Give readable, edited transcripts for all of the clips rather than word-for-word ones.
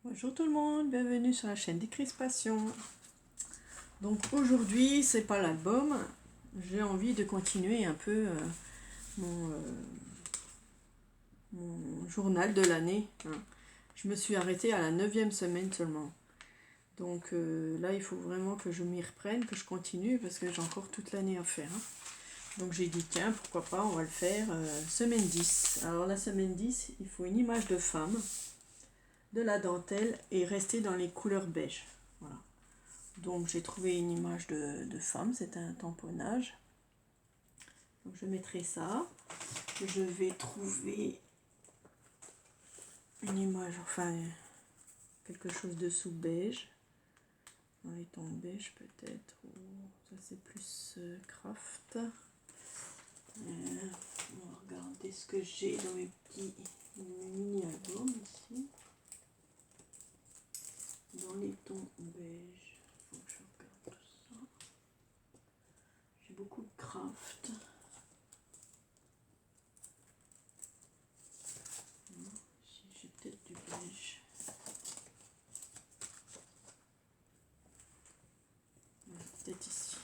Bonjour tout le monde, bienvenue sur la chaîne Décrispation. Donc aujourd'hui, c'est pas l'album, j'ai envie de continuer un peu mon journal de l'année. Je me suis arrêtée à la 9e semaine seulement. Donc là, il faut vraiment que je m'y reprenne, que je continue parce que j'ai encore toute l'année à faire. Donc j'ai dit tiens, pourquoi pas, on va le faire semaine 10. Alors la semaine 10, il faut une image de femme, de la dentelle et rester dans les couleurs beige. Voilà. Donc j'ai trouvé une image de femme, c'est un tamponnage. Donc je mettrai ça. Je vais trouver une image, enfin quelque chose dessous beige. Dans les tons beige peut-être. Ça c'est plus craft. On va regarder ce que j'ai dans mes petits mini-albums ici. Dans les tons beige. Faut que je regarde tout ça. J'ai beaucoup de craft. J'ai peut-être du beige. Peut-être ici.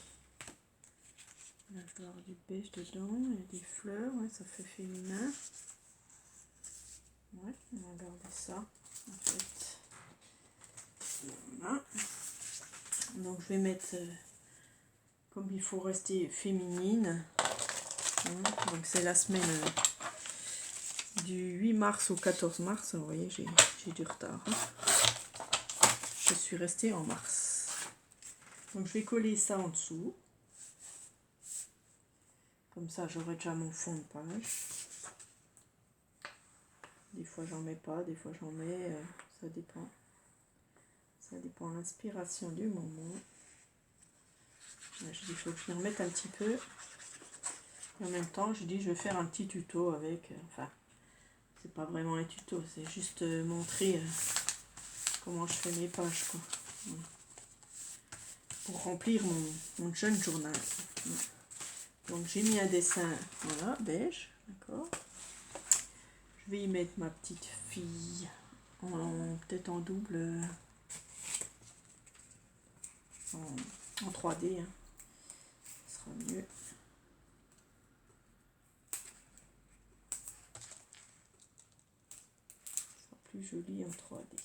Là, je dois avoir du beige dedans. Il y a des fleurs. Ouais, ça fait féminin. Ouais, on va garder ça. En fait. Voilà. Donc, je vais mettre... comme il faut rester féminine. Donc, c'est la semaine du 8 mars au 14 mars. Vous voyez, j'ai du retard. Je suis restée en mars. Donc, je vais coller ça en dessous. Comme ça, j'aurai déjà mon fond de page. Des fois, j'en mets pas, des fois, j'en mets. Ça dépend. Ça dépend de l'inspiration du moment. Là, je dis, il faut que je m'y remette un petit peu. Et en même temps, je dis, je vais faire un petit tuto avec. Enfin, c'est pas vraiment un tuto, c'est juste montrer comment je fais mes pages, quoi. Voilà. Pour remplir mon jeune journal. Donc, j'ai mis un dessin, voilà, beige, d'accord. Je vais y mettre ma petite fille, peut-être en double, en 3D. Ce sera mieux. Ce sera plus joli en 3D.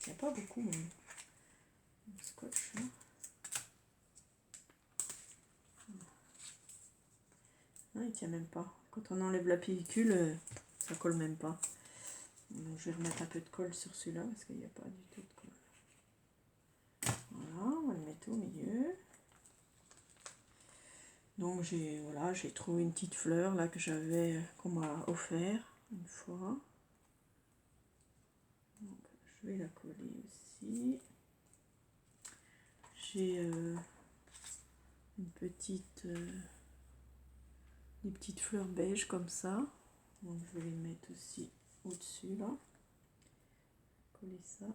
Il n'y a pas beaucoup mon scotch là. Non, il tient même pas. Quand on enlève la pellicule, ça colle même pas. Donc, je vais remettre un peu de colle sur celui-là parce qu'il n'y a pas du tout de colle. Voilà, on va le mettre au milieu. Donc j'ai trouvé une petite fleur là que j'avais, qu'on m'a offert une fois. Donc, je vais la coller aussi. J'ai une petite, des petites fleurs beige comme ça. Donc je vais les mettre aussi au-dessus là. Coller ça.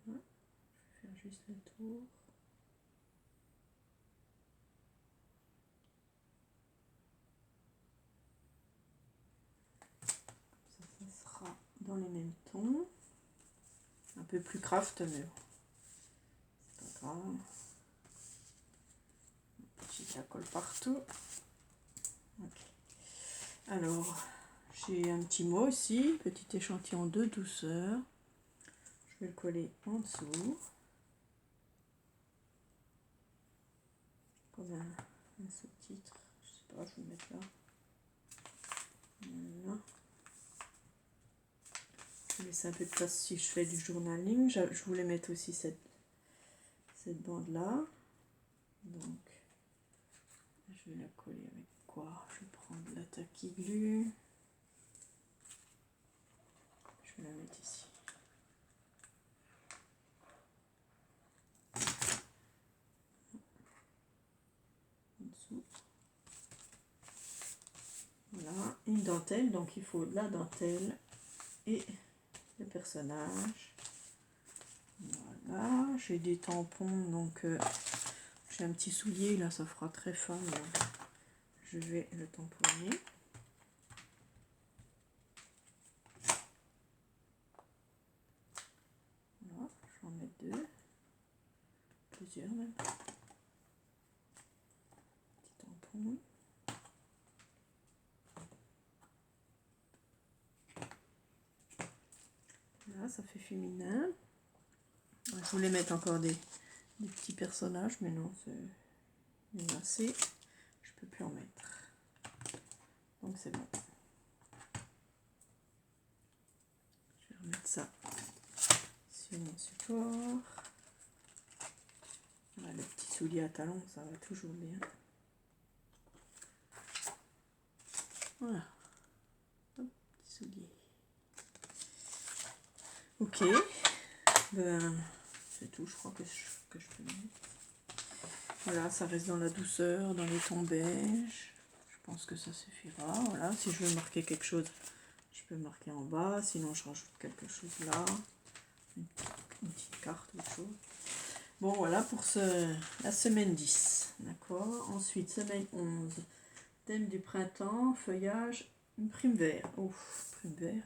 Voilà. Je vais faire juste le tour. Ça sera dans les mêmes tons. Un peu plus craft, mais c'est pas grave. J'ai la colle partout. Okay. Alors, j'ai un petit mot aussi, petit échantillon de douceur. Je vais le coller en dessous. Comme un sous-titre. Je sais pas, je vais le mettre là. Voilà. Je vais laisser un peu de place si je fais du journaling. Je voulais mettre aussi cette bande là. Donc, je vais la coller avec quoi? Je vais prendre la tacky glue. Je vais la mettre ici. En dessous. Voilà, une dentelle. Donc, il faut la dentelle et le personnage. Voilà, j'ai des tampons. Donc, j'ai un petit soulier là, ça fera très fin. je vais le tamponner. Voilà, je vais en mettre deux, plusieurs même. Petit tampon. Là, ça fait féminin. Je voulais mettre encore des petits personnages, mais non, il y en a assez. Je peux plus en mettre. Donc c'est bon. Je vais remettre ça sur mon support. Voilà, le petit soulier à talons, ça va toujours bien. Voilà. Hop, petit soulier. Ok. Ben, c'est tout, je crois que je peux mettre. Voilà, ça reste dans la douceur, dans les tons beige. Je pense que ça suffira. Voilà, si je veux marquer quelque chose, je peux marquer en bas. Sinon, je rajoute quelque chose là. Une petite carte ou autre chose. Bon, voilà pour la semaine 10. D'accord. Ensuite, semaine 11. Thème du printemps, feuillage, une prime vert. Oh, prime vert.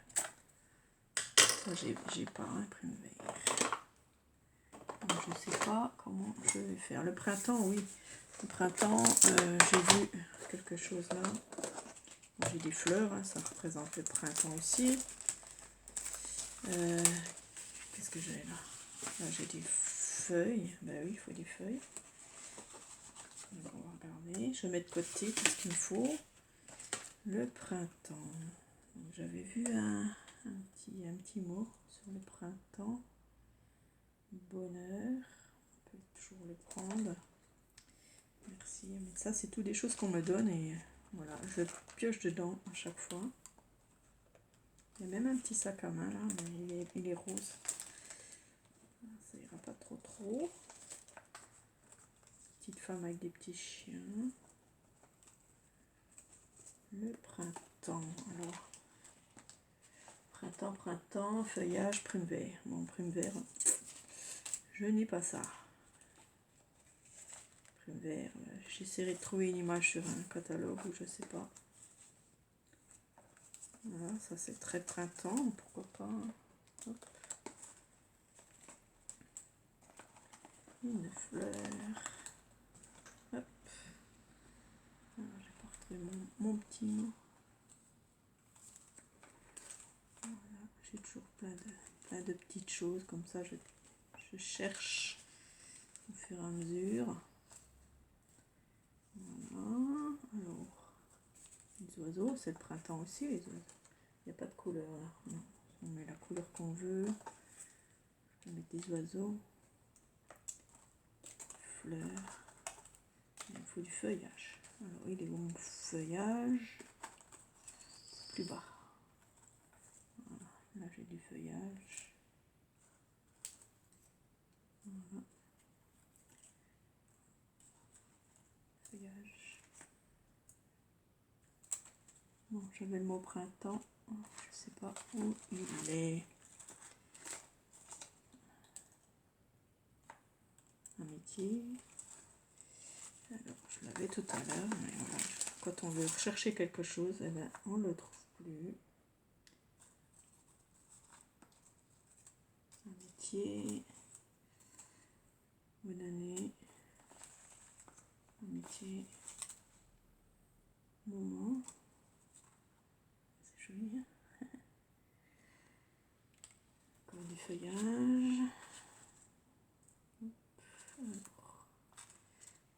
Ça, j'ai pas un prime vert. Donc, je sais pas comment je vais faire. Le printemps, oui. Le printemps, j'ai vu quelque chose là. J'ai des fleurs, hein, ça représente le printemps aussi. Qu'est-ce que j'ai là? Là, j'ai des feuilles. Ben oui, il faut des feuilles. Donc, on va regarder. Je mets de côté tout ce qu'il me faut. Le printemps. J'avais vu un petit mot sur le printemps. Bonheur. On peut toujours le prendre. Merci. Mais ça, c'est tout des choses qu'on me donne et voilà, je pioche dedans à chaque fois. Il y a même un petit sac à main là, mais il est rose. Ça ira pas trop. Petite femme avec des petits chiens. Le printemps. Alors, printemps, feuillage, prime vert. Bon, prime vert, je n'ai pas ça. Prime vert, j'essaierai de trouver une image sur un catalogue ou je sais pas. Voilà, ça c'est très printemps, pourquoi pas. Hop. Une fleur. Hop. Alors, j'ai pas retrouvé mon petit mot. Voilà, j'ai toujours plein de petites choses comme ça. Je cherche au fur et à mesure. Voilà. Alors, les oiseaux, c'est le printemps aussi, les oiseaux. Il n'y a pas de couleur là. Non. On met la couleur qu'on veut. Je vais mettre des oiseaux. Fleurs. Il faut du feuillage. Alors, il est où mon feuillage? Plus bas. Voilà. Là, j'ai du feuillage. Voilà. Feuillage. Bon, j'avais le mot printemps. Je sais pas où il est. Amitié. Alors, je l'avais tout à l'heure, mais voilà. Quand on veut chercher quelque chose, eh ben, on ne le trouve plus. Amitié. Bonne année. Amitié. Moment. C'est joli, hein. Encore du feuillage. Alors,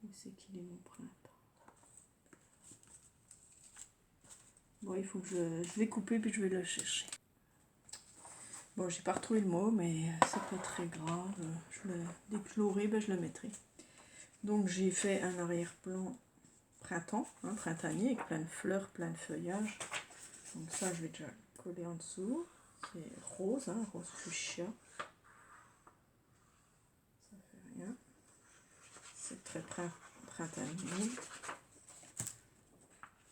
où c'est qu'il est mon printemps? Bon, il faut que je vais couper puis je vais le chercher. Bon, j'ai pas retrouvé le mot, mais c'est pas très grave. Dès que je l'aurai, ben, je le mettrai. Donc j'ai fait un arrière-plan printemps, hein, printanier, avec plein de fleurs, plein de feuillages. Donc ça, je vais déjà coller en dessous. C'est rose, hein, rose fuchsia. Ça fait rien. C'est très printanier.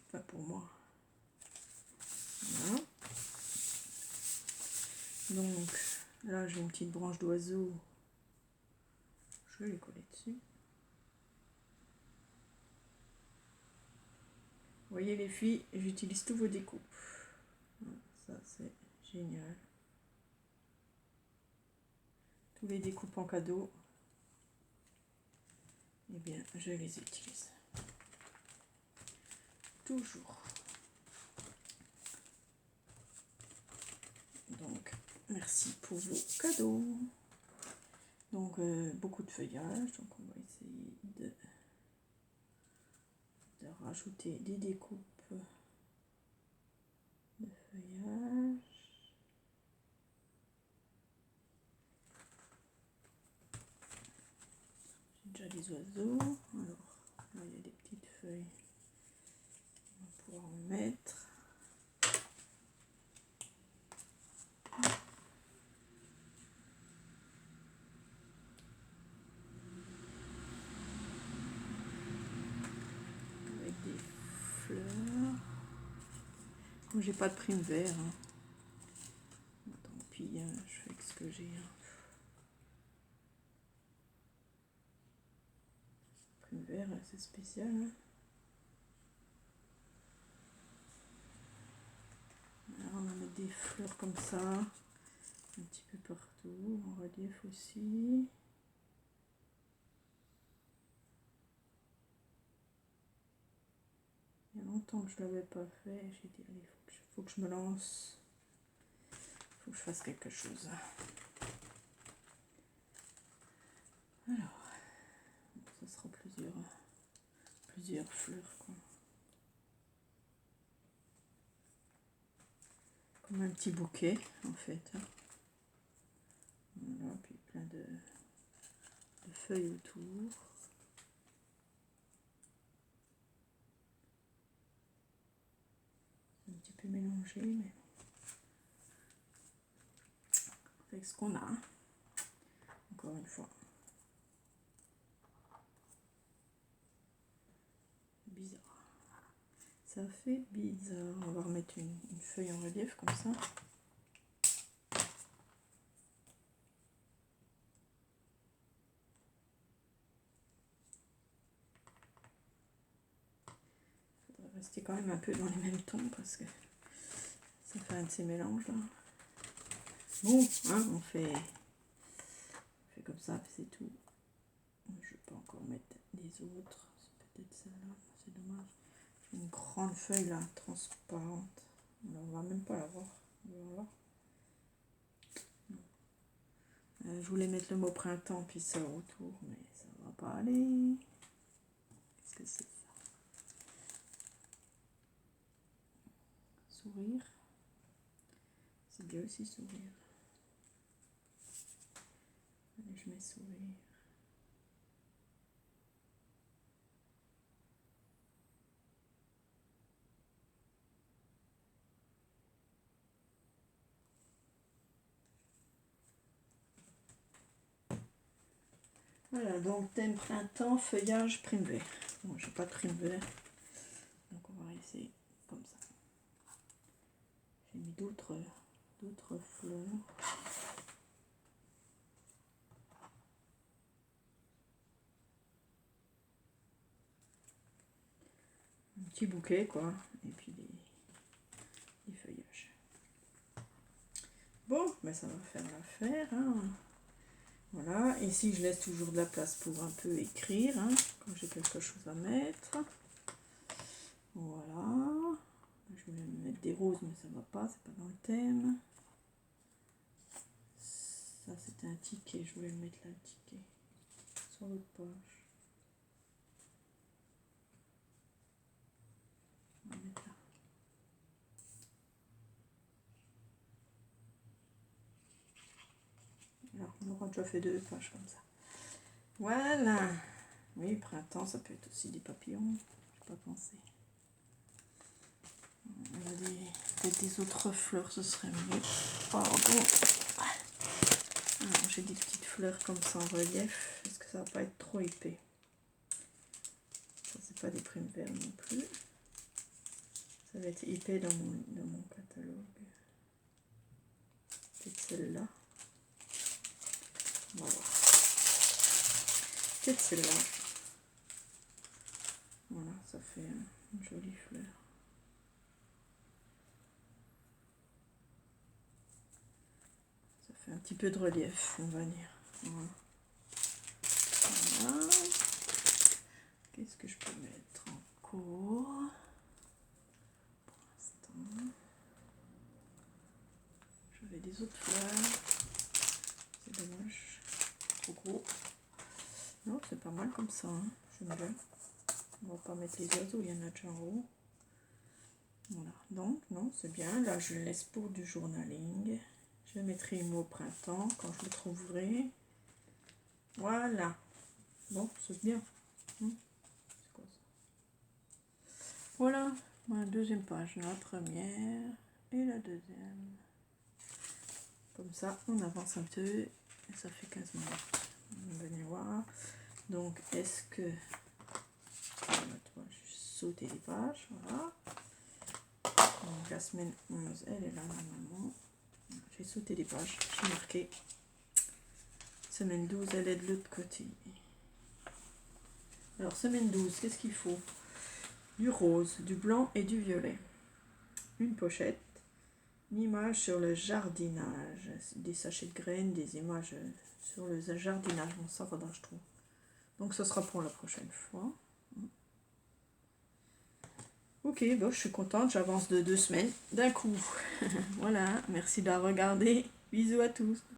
Enfin, pour moi. Voilà. Donc là, j'ai une petite branche d'oiseau. Je vais les coller dessus. voyez les filles, j'utilise tous vos découpes. Voilà, ça c'est génial. Tous les découpes en cadeau, eh bien je les utilise. Toujours. Donc, merci pour vos cadeaux. Donc, beaucoup de feuillage. Donc, on va essayer de rajouter des découpes de feuillage. J'ai déjà les oiseaux. Alors, là, il y a des petites feuilles. On va pouvoir en mettre. Avec des fleurs. Moi, j'ai pas de prime vert. Hein. Tant pis, hein, je fais avec ce que j'ai. Hein. Prime vert, c'est spécial. Hein. Alors, on va mettre des fleurs comme ça. Un petit peu partout, en relief aussi. Il y a longtemps que je ne l'avais pas fait. J'ai dit, allez, faut que je me lance. Il faut que je fasse quelque chose. Alors, ça sera plusieurs fleurs, quoi. Comme un petit bouquet, en fait. Voilà, puis plein de feuilles autour. Un petit peu mélangé, mais avec ce qu'on a. Encore une fois. Bizarre. Ça fait bizarre. On va remettre une feuille en relief comme ça. Il faudrait rester quand même un peu dans les mêmes tons parce que ça fait un de ces mélanges là. Bon, hein, on fait comme ça, c'est tout. Je vais pas encore mettre les autres. C'est peut-être celle-là, c'est dommage. Une grande feuille là, transparente. Alors, on va même pas la voir. On va voir. Je voulais mettre le mot printemps puis ça autour, mais ça va pas aller. Qu'est-ce que c'est ça? Sourire. C'est bien aussi sourire. Allez, je mets sourire. Voilà, donc thème printemps, feuillage, prime vert. Bon, j'ai pas de prime vert, donc on va essayer comme ça. J'ai mis d'autres fleurs. Un petit bouquet, quoi, et puis des feuillages. Bon, mais ça va faire l'affaire, hein. Voilà, ici je laisse toujours de la place pour un peu écrire, hein, quand j'ai quelque chose à mettre. Voilà. Je voulais mettre des roses, mais ça va pas, c'est pas dans le thème. Ça c'était un ticket, je voulais le mettre là, le ticket. Sur l'autre page. On va mettre là. Alors, on aura déjà fait 2 pages comme ça. Voilà. Oui, printemps, ça peut être aussi des papillons. J'ai pas pensé. On a peut-être des autres fleurs, ce serait mieux. Pardon. Alors, j'ai des petites fleurs comme ça en relief. Est-ce que ça va pas être trop épais? Ça, c'est pas des primes verts non plus. Ça va être épais dans mon catalogue. Peut-être celle-là. On va voir. Peut-être celle-là. Voilà, ça fait une jolie fleur. fait un petit peu de relief, on va dire. Voilà. Voilà. Qu'est-ce que je peux mettre encore pour l'instant? J'avais des autres fleurs. C'est dommage. Trop gros. Non, c'est pas mal comme ça. Hein. J'aime bien. On va pas mettre les oiseaux, il y en a déjà en haut. Voilà. Donc, non, c'est bien. Là, je laisse pour du journaling. Je mettrai une au printemps quand je le trouverai. Voilà. Bon, c'est bien. C'est quoi ça? Voilà. La deuxième page. La première et la deuxième. Comme ça, on avance un peu. Et ça fait 15 minutes. On va venir voir. Donc, est-ce que... Je vais sauter les pages. Voilà. Donc, la semaine 11, elle est là normalement. J'ai sauté les pages. J'ai marqué. Semaine 12, elle est de l'autre côté. Alors, semaine 12, qu'est-ce qu'il faut? Du rose, du blanc et du violet. Une pochette. Une image sur le jardinage. Des sachets de graines, des images sur le jardinage. Bon, ça faudra que je trouve. Donc, ce sera pour la prochaine fois. Ok, bon, je suis contente. J'avance de 2 semaines d'un coup. Voilà, merci d'avoir regardé. Bisous à tous.